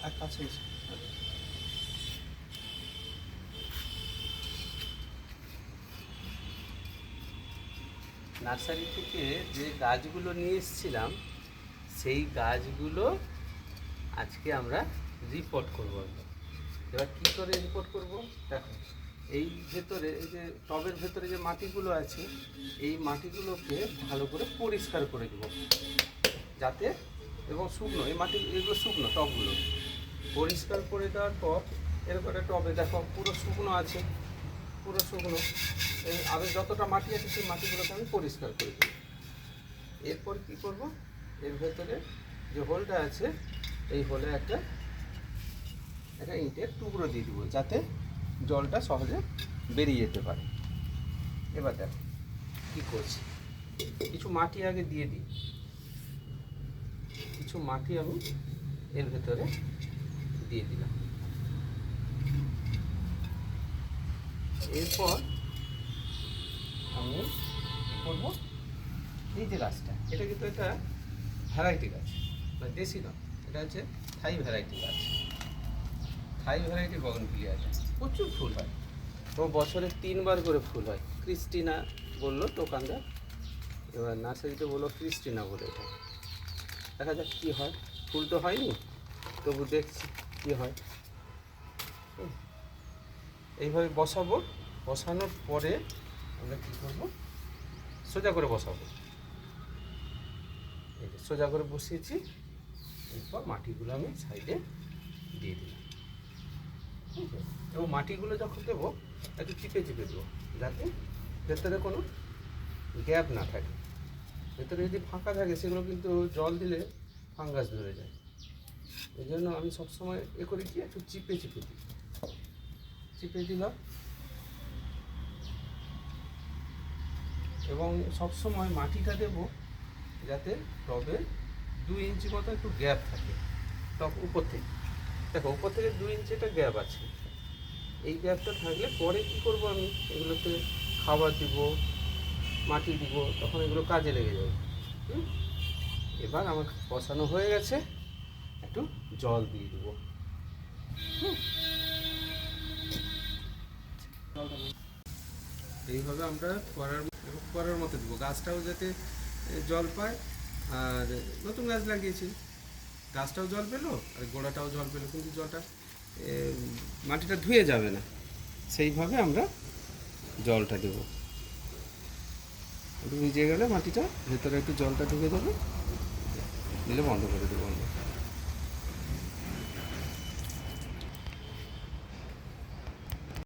আর কাছে এসে নার্সারি থেকে যে গাছগুলো নিয়ে এসেছিলাম সেই গাছগুলো আজকে আমরা রিপোর্ট করবো। এবার কী করে রিপোর্ট করব দেখো, এই ভেতরে এই যে টবের ভেতরে যে মাটিগুলো আছে এই মাটিগুলোকে ভালো করে পরিষ্কার করে দেবো যাতে, এবং শুকনো এই মাটি, এগুলো শুকনো টবগুলো পরিষ্কার করে দেওয়ার পর এরকম একটা টবে দেখো পুরো শুকনো আছে, পুরো শুকনো, এই আরও যতটা মাটি আছে সেই মাটিগুলোকে আমি পরিষ্কার করে দেবো। এরপর কী করব, এর ভেতরে যে হোলটা আছে এই হোলে একটা ইটের টুকরো দিয়ে দেবো যাতে জলটা সহজে বেরিয়ে যেতে পারে। এবার দেখো কী করছি, কিছু মাটি আগে দিয়ে দিই, কিছু মাটি আমি এর ভেতরে দিয়ে দিলাম। এরপর আমি কী করবো, এই যে গাছটা, এটা কিন্তু একটা ভ্যারাইটি গাছ, মানে দেশি নয়, এটা হচ্ছে থাই ভ্যারাইটি গাছ, থাই ভ্যারাইটি বগনভিলিয়া, প্রচুর ফুল হয়, তো বছরে 3 বার করে ফুল হয়। ক্রিস্টিনা বললো দোকানদার, এবার নার্সারিতে বললো ক্রিস্টিনা বলে, এটা দেখা যাক কী হয়। ফুল তো হয়নি, তবু দেখছি কী হয়। এইভাবে বসাবো, বসানোর পরে আমরা কী করবো, সোজা করে বসাবো, এই যে সোজা করে বসিয়েছি। এরপর মাটিগুলো আমি সাইডে দিয়ে দিলাম, ঠিক আছে। এবং মাটিগুলো যখন দেবো একটু চিপে চিপে দেবো যাতে ভেতরে কোনো গ্যাপ না থাকে। ভেতরে যদি ফাঁকা থাকে সেগুলো কিন্তু জল দিলে ফাঙ্গাস ধরে যায়, এই জন্য আমি সবসময় করি কি, একটু চিপে চিপে দিই, চিপে দিলাম। এবং সবসময় মাটিটা দেবো যাতে টবে 2 ইঞ্চি মতো একটু গ্যাপ থাকে টব উপর থেকে, দেখো উপর থেকে 2 ইঞ্চি একটা গ্যাপ আছে। এই গ্যাপটা থাকলে পরে কী করবো, আমি এগুলোতে খাবার দিব, মাটি দিব, তখন এগুলো কাজে লেগে যাবে। এবার আমার বসানো হয়ে গেছে, একটু জল দিয়ে দেবো। এইভাবে আমরা করার মতো দেবো, গাছটাও যাতে জল পায়। আর নতুন গাছ লাগিয়েছি, গাছটাও জল পেলো আর গোড়াটাও জল পেলো, কিন্তু জলটা মাটিটা ধুয়ে যাবে না, সেইভাবে আমরা জলটা দেবো। একটু ভিজে গেলে মাটিটা ভেতরে একটু জলটা ঢুকে যাবে, দিলে বন্ধ করে দেবো।